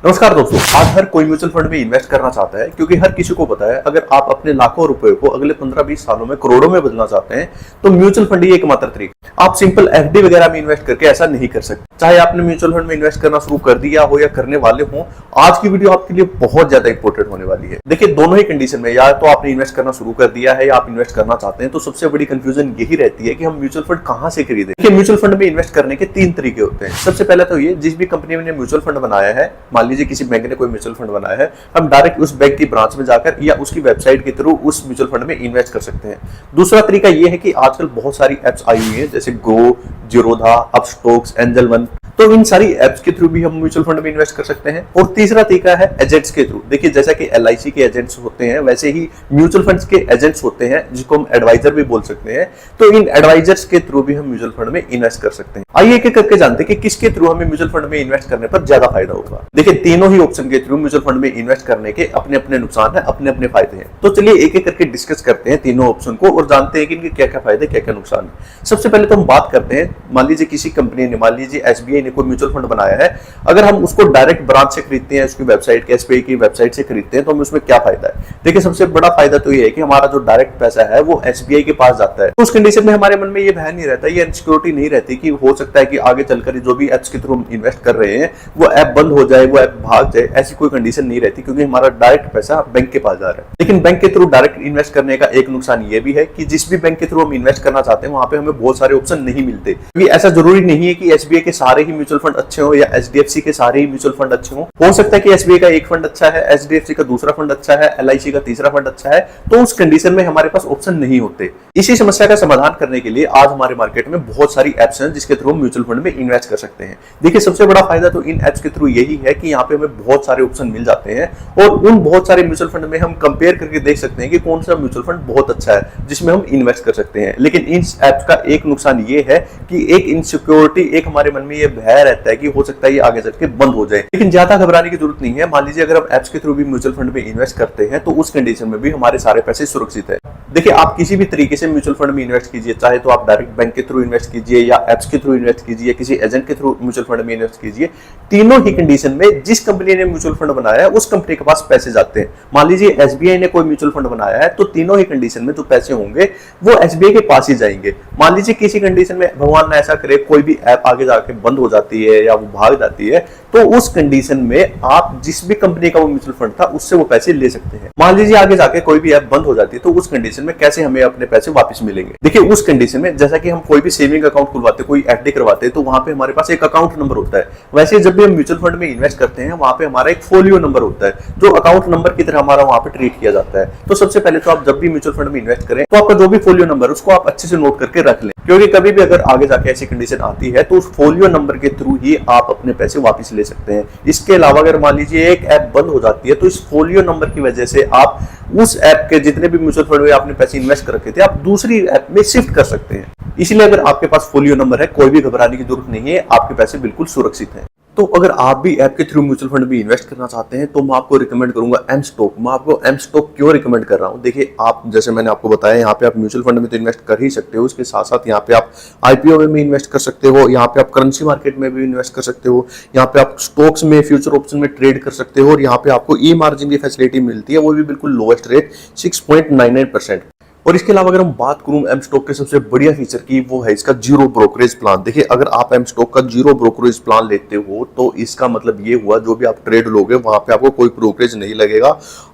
नमस्कार दोस्तों, आज हर कोई म्यूचुअल फंड में इन्वेस्ट करना चाहता है क्योंकि हर किसी को पता है अगर आप अपने लाखों रुपए को अगले 15-20 सालों में करोड़ों में बदलना चाहते हैं तो म्यूचुअल फंड ही एकमात्र तरीका। आप सिंपल एफडी वगैरह में इन्वेस्ट करके ऐसा नहीं कर सकते। चाहे आपने म्यूचुअल फंड में इन्वेस्ट करना शुरू कर दिया हो या करने वाले हो, आज की वीडियो आपके लिए बहुत ज्यादा इंपॉर्टेंट होने वाली है। देखिए, दोनों ही कंडीशन में, या तो आपने इन्वेस्ट करना शुरू कर दिया है या आप इन्वेस्ट करना चाहते हैं, तो सबसे बड़ी कंफ्यूजन यही रहती है कि हम म्यूचुअल फंड कहां से खरीदें। देखिए, म्यूचुअल फंड में इन्वेस्ट करने के 3 तरीके होते हैं। सबसे पहले तो ये, जिस भी कंपनी ने म्यूचुअल फंड बनाया है, मान लीजिए किसी बैंक ने कोई म्यूचुअल फंड बनाया है, हम डायरेक्ट उस बैंक की ब्रांच में जाकर या उसकी वेबसाइट के थ्रू उस म्यूचुअल फंड में इन्वेस्ट कर सकते हैं। दूसरा तरीका ये है कि आजकल बहुत सारी एप्स आई हुई है, जैसे grow, Zerodha, Upstox, angel one, तो इन सारी एप्स के थ्रू भी हम म्यूचुअल फंड में इन्वेस्ट कर सकते हैं। और तीसरा तरीका है एजेंट्स के थ्रू। देखिए, जैसा कि एलआईसी के एजेंट्स होते हैं, वैसे ही म्यूचुअल फंड्स के एजेंट्स होते हैं, जिसको हम एडवाइजर भी बोल सकते हैं। तो इन एडवाइजर्स के थ्रू भी हम म्यूचुअल फंड में इन्वेस्ट कर सकते हैं। आइए एक एक करके जानते हैं कि किसके थ्रू हमें म्यूचुअल फंड में इन्वेस्ट करने पर ज्यादा फायदा होगा। देखिए, तीनों ही ऑप्शन के थ्रू म्यूचुअल फंड में इन्वेस्ट करने के अपने अपने नुकसान है, अपने अपने फायदे हैं। तो चलिए एक एक करके डिस्कस करते हैं तीनों ऑप्शन को और जानते हैं कि इनके क्या क्या फायदे, क्या क्या नुकसान है। सबसे पहले तो हम बात करते हैं, मान लीजिए किसी कंपनी ने, मान लीजिए एसबीआई ने कोई म्यूचुअल फंड बनाया है। अगर हम उसको डायरेक्ट ब्रांच से खरीदते हैं, उसकी वेबसाइट के, एसबीआई की वेबसाइट से खरीदते हैं, तो हमें उसमें क्या फायदा है। देखिए, सबसे बड़ा फायदा तो ये है कि हमारा जो डायरेक्ट पैसा है वो एसबीआई के पास जाता है। तो उस कंडीशन में हमारे मन में ये भय नहीं रहता, ये इनसिक्योरिटी नहीं रहती कि हो सकता है कि आगे चलकर जो भी एप्स के थ्रू हम इन्वेस्ट कर रहे हैं वो ऐप बंद हो जाए, वो ऐप भाग जाए। ऐसी कोई कंडीशन नहीं रहती, क्योंकि हमारा डायरेक्ट पैसा बैंक के पास जा रहा है। लेकिन बैंक के थ्रू डायरेक्ट इन्वेस्ट करने का एक नुकसान ये भी है कि जिस भी बैंक के थ्रू हम इन्वेस्ट करना चाहते हैं, वहां पे हमें बहुत सारे ऑप्शन नहीं मिलते। क्योंकि ऐसा जरूरी नहीं है कि एसबीआई के सारे ही म्यूचुअल फंड अच्छे हो या एचडीएफसी के सारे ही म्यूचुअल फंड अच्छे हो सकता है कि एसबीआई का एक फंड अच्छा है, एचडीएफसी का दूसरा फंड अच्छा है, एलआईसी का तीसरा फंड अच्छा है। तो उस कंडीशन में हमारे पास ऑप्शन नहीं होते। इसी समस्या का समाधान करने के लिए आज हमारे मार्केट में बहुत सारी एप्स हैं जिसके थ्रू हम म्यूचुअल फंड में इन्वेस्ट कर सकते हैं। देखिए, सबसे बड़ा फायदा तो इन एप्स के थ्रू यही है कि यहाँ पे हमें बहुत सारे ऑप्शन मिल जाते हैं और उन बहुत सारे म्यूचुअल फंड में हम कंपेयर करके देख सकते हैं कि कौन सा म्यूचुअल फंड बहुत अच्छा है जिसमें हम इन्वेस्ट कर सकते हैं। लेकिन इन एप्स का एक नुकसान ये है कि एक इनसिक्योरिटी, एक हमारे मन में ये भय रहता है कि हो सकता है ये आगे चल के बंद हो जाए। लेकिन ज्यादा घबराने की जरूरत नहीं है। मान लीजिए अगर हम एप्स के थ्रू भी म्यूचुअल फंड में इन्वेस्ट करते हैं तो उस कंडीशन में भी हमारे सारे पैसे सुरक्षित है। देखिए, आप किसी भी तरीके से म्यूचुअल फंड में इन्वेस्ट कीजिए, चाहे तो आप डायरेक्ट बैंक के थ्रू इन्वेस्ट कीजिए या एप्स के थ्रू इन्वेस्ट कीजिए, किसी एजेंट के थ्रू म्यूचुअल फंड में इन्वेस्ट कीजिए, तीनों ही कंडीशन में जिस कंपनी ने म्यूचुअल फंड बनाया है उस कंपनी के पास पैसे जाते हैं। मान लीजिए एसबीआई ने कोई म्यूचुअल फंड बनाया है तो तीनों ही कंडीशन में जो पैसे होंगे वो एसबीआई के पास ही जाएंगे। मान लीजिए किसी कंडीशन में भगवान ना ऐसा करे, कोई भी ऐप आगे जाके बंद हो जाती है या वो भाग जाती है, तो उस कंडीशन में आप जिस भी कंपनी का वो म्यूचुअल फंड था उससे वो पैसे ले सकते हैं। मान लीजिए आगे जाके कोई भी ऐप बंद हो जाती है, तो उस कंडीशन में कैसे हमें अपने पैसे वापस मिलेंगे। देखिए, उस कंडीशन में जैसा कि हम कोई भी सेविंग अकाउंट खुलवाते, कोई एफडी करवाते हैं, तो वहां पे हमारे पास एक अकाउंट नंबर होता है। वैसे जब भी हम म्यूचुअल फंड में इन्वेस्ट करते हैं, वहां पे हमारा एक फोलियो नंबर होता है जो अकाउंट नंबर की तरह हमारा वहां पे ट्रीट किया जाता है। तो सबसे पहले तो आप जब भी म्यूचुअल फंड में इन्वेस्ट करें तो आपका जो भी फोलियो नंबर है उसको आप अच्छे से नोट करके रख लें, क्योंकि कभी भी अगर आगे जाके ऐसी कंडीशन आती है तो उस फोलियो नंबर के थ्रू ही आप अपने पैसे वापस ले सकते हैं। इसके अलावा अगर मान लीजिए एक ऐप बंद हो जाती है तो इस फोलियो नंबर की वजह से आप उस ऐप के जितने भी म्यूचुअल फंड में आपने पैसे इन्वेस्ट कर रखे थे, आप दूसरी ऐप में शिफ्ट कर सकते हैं। इसलिए अगर आपके पास फोलियो नंबर है, कोई भी घबराने की जरूरत नहीं है, आपके पैसे बिल्कुल सुरक्षित हैं। तो अगर आप भी ऐप के थ्रू म्यूचुअल फंड में इन्वेस्ट करना चाहते हैं तो मैं आपको रिकमेंड करूंगा एम स्टॉक। मैं आपको एम स्टॉक क्यों रिकमेंड कर रहा हूं, देखिए, आप जैसे मैंने आपको बताया, यहाँ पे आप म्यूचुअल फंड में तो इन्वेस्ट कर ही सकते हो, उसके साथ साथ यहाँ पे आप आईपीओ में भी इन्वेस्ट कर सकते हो, यहाँ पे आप करेंसी मार्केट में भी इन्वेस्ट कर सकते हो, यहाँ पे आप स्टॉक्स में, फ्यूचर ऑप्शन में ट्रेड कर सकते हो, और यहाँ पे आपको ई मार्जिन की फैसिलिटी मिलती है, वो भी बिल्कुल लोएस्ट रेट 6.99%। और इसके अलावा अगर हम बात करूं एम स्टॉक के सबसे बढ़िया फीचर की, वो है इसका जीरो ब्रोकरेज प्लान। देखिए, अगर आप एम स्टॉक का जीरो ब्रोकरेज प्लान लेते हो तो इसका मतलब ये हुआ, जो भी आप ट्रेड लोगे वहां पे आपको कोई ब्रोकरेज नहीं लगेगा,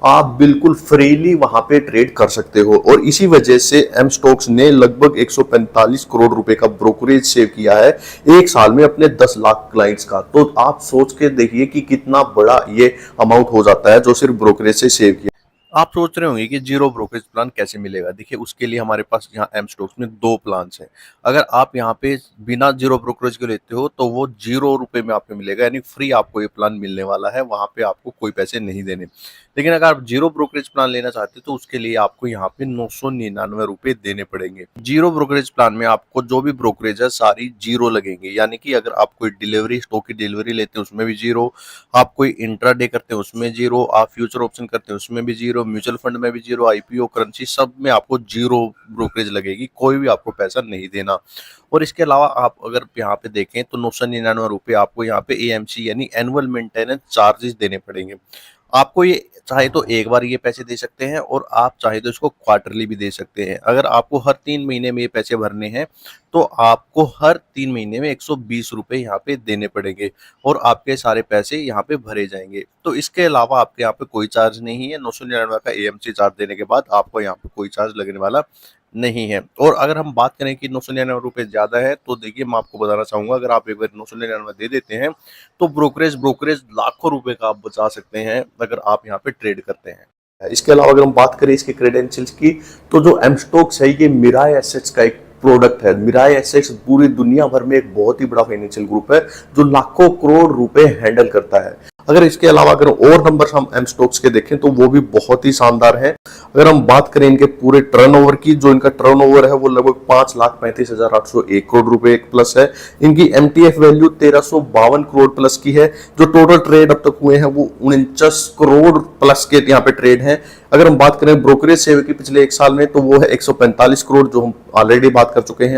आप बिल्कुल फ्रीली वहां पे ट्रेड कर सकते हो। और इसी वजह से एम स्टॉक्स ने लगभग 145 करोड़ रुपए का ब्रोकरेज सेव किया है एक साल में अपने 10 लाख क्लाइंट्स का। तो आप सोच के देखिए कि कितना बड़ा ये अमाउंट हो जाता है जो सिर्फ ब्रोकरेज से सेव किया। आप सोच रहे होंगे कि जीरो ब्रोकरेज प्लान कैसे मिलेगा। देखिए, उसके लिए हमारे पास यहाँ एम स्टॉक्स में 2 प्लान्स हैं। अगर आप यहाँ पे बिना जीरो ब्रोकरेज के लेते हो तो वो 0 रुपए में आपको मिलेगा, यानी फ्री आपको ये प्लान मिलने वाला है, वहां पे आपको कोई पैसे नहीं देने। लेकिन अगर आप जीरो ब्रोकरेज प्लान लेना चाहते हो तो उसके लिए आपको यहाँ पे 999 रुपए देने पड़ेंगे। जीरो ब्रोकरेज प्लान में आपको जो भी ब्रोकरेज है सारी जीरो लगेंगे, यानी कि अगर आप कोई डिलीवरी स्टॉक की डिलीवरी लेते हैं उसमें भी जीरो, आप कोई इंट्राडे करते हैं उसमें जीरो, आप फ्यूचर ऑप्शन करते हैं उसमें भी जीरो, म्यूचुअल फंड में भी जीरो, आईपीओ करेंसी सब में आपको जीरो ब्रोकरेज लगेगी, कोई भी आपको पैसा नहीं देना। और इसके अलावा आप अगर यहाँ पे देखें तो 999 रुपये आपको यहाँ पे एएमसी यानी एनुअल मेंटेनेंस चार्जेस देने पड़ेंगे। आपको ये चाहे तो एक बार ये पैसे दे सकते हैं और आप चाहे तो इसको क्वार्टरली भी दे सकते हैं। अगर आपको हर 3 महीने में ये पैसे भरने हैं तो आपको हर 3 महीने में 120 रुपये यहाँ पे देने पड़ेंगे और आपके सारे पैसे यहाँ पे भरे जाएंगे। तो इसके अलावा आपके यहाँ पे कोई चार्ज नहीं है। 999 का एएमसी चार्ज देने के बाद आपको यहाँ पे कोई चार्ज लगने वाला नहीं है। और अगर हम बात करें कि 999 रुपये ज़्यादा है तो देखिए मैं आपको बताना चाहूँगा, अगर आप एक बार 999 दे देते हैं तो ब्रोकरेज लाखों रुपए का आप बचा सकते हैं अगर आप यहाँ पे ट्रेड करते हैं। इसके अलावा अगर हम बात करें इसके क्रेडेंशियल्स की तो जो एम स्टॉक्स है ये मिराई एसेट्स का एक प्रोडक्ट है। मिराई एसेट्स पूरी दुनिया भर में एक बहुत ही बड़ा फाइनेंशियल ग्रुप है जो लाखों करोड़ रुपए हैंडल करता है। अगर इसके अलावा अगर और नंबर्स हम एम स्टॉक्स के देखें तो वो भी बहुत ही शानदार है। अगर हम बात करें इनके पूरे टर्नओवर की, जो इनका टर्नओवर है वो लगभग 5,35,801 करोड़ रुपए प्लस है। इनकी एमटीएफ वैल्यू 1352 करोड़ प्लस की है। जो टोटल ट्रेड अब तक हुए हैं वो 49 करोड़ प्लस के यहाँ पे ट्रेड हैं। अगर हम बात करें ब्रोकरेज सेवा की पिछले एक साल में तो वो है 145 करोड़, जो हम ऑलरेडी बात कर चुके हैं।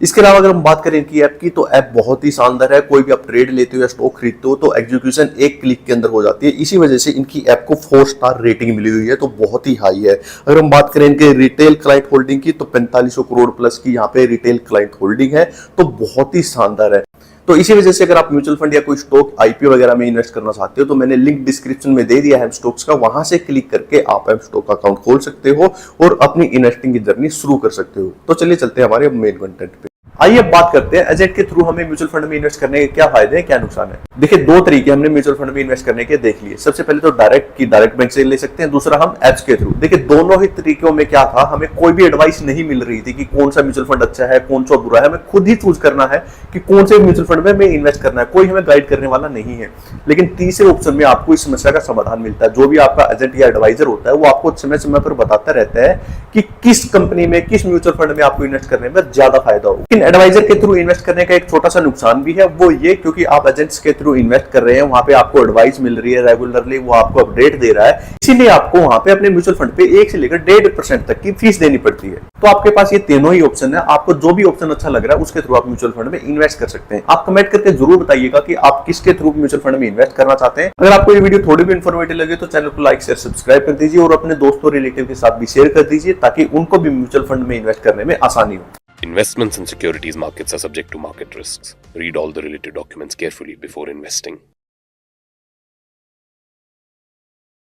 इसके अलावा अगर हम बात करें इनकी ऐप की तो ऐप बहुत ही शानदार है। कोई भी आप ट्रेड लेते हो या स्टॉक खरीदते हो तो एग्जीक्यूशन एक क्लिक के अंदर हो जाती है। इसी वजह से इनकी ऐप को 4 स्टार रेटिंग मिली हुई है, तो बहुत ही हाई है। अगर हम बात करें इनके रिटेल क्लाइंट होल्डिंग की तो 4500 करोड़ प्लस की यहाँ पे रिटेल क्लाइंट होल्डिंग है, तो बहुत ही शानदार है। तो इसी वजह से अगर आप म्यूचुअल फंड या कोई स्टॉक आईपीओ वगैरह में इन्वेस्ट करना चाहते हो तो मैंने लिंक डिस्क्रिप्शन में दे दिया है स्टॉक्स का, वहां से क्लिक करके आप स्टॉक का अकाउंट खोल सकते हो और अपनी इन्वेस्टिंग की जर्नी शुरू कर सकते हो। तो चलिए चलते हैं हमारे मेन कंटेंट पे। आइए अब बात करते हैं एजेंट के थ्रू हमें म्यूचुअल फंड में इन्वेस्ट करने के क्या फायदे हैं, क्या नुकसान है। देखिए 2 तरीके हमने म्यूचुअल फंड में इन्वेस्ट करने के देख लिए। सबसे पहले तो डायरेक्ट बैंक से ले सकते हैं, दूसरा हम एप्स के थ्रू। देखिए दोनों ही तरीकों में क्या था, हमें कोई भी एडवाइस नहीं मिल रही थी कि कौन सा म्यूचुअल फंड अच्छा है कौन सा बुरा है। हमें खुद ही चूज करना है कि कौन से म्यूचुअल फंड में हमें इन्वेस्ट करना है, कोई हमें गाइड करने वाला नहीं है। लेकिन तीसरे ऑप्शन में आपको इस समस्या का समाधान मिलता है। जो भी आपका एजेंट या एडवाइजर होता है वो आपको समय समय पर बताता रहता है कि किस कंपनी में किस म्यूचुअल फंड में आपको इन्वेस्ट करने में ज्यादा फायदा हो। लेकिन एडवाइजर के थ्रू इन्वेस्ट करने का एक छोटा सा नुकसान भी है, वो ये क्योंकि आप एजेंट्स के थ्रू इन्वेस्ट कर रहे हैं, वहां पे आपको एडवाइस मिल रही है रेगुलरली, वो आपको अपडेट दे रहा है, इसीलिए आपको वहां पे अपने म्यूचुअल फंड पे 1 से लेकर 1.5% तक की फीस देनी पड़ती है। तो आपके पास ये तीनों ही ऑप्शन है, आपको जो भी ऑप्शन अच्छा लग रहा है उसके थ्रू आप म्यूचुअल फंड में इन्वेस्ट कर सकते हैं। आप कमेंट करके जरूर बताइएगा कि आप किसके थ्रू म्यूचुअल फंड में इन्वेस्ट करना चाहते हैं। अगर आपको ये वीडियो थोड़ी भी इन्फॉर्मेटिव लगे तो चैनल को लाइक शेयर सब्सक्राइब कर दीजिए और अपने दोस्तों रिलेटिव के साथ भी शेयर कर दीजिए ताकि उनको भी म्यूचुअल फंड में इन्वेस्ट करने में आसानी हो। Investments in securities markets are subject to market risks. Read all the related documents carefully before investing.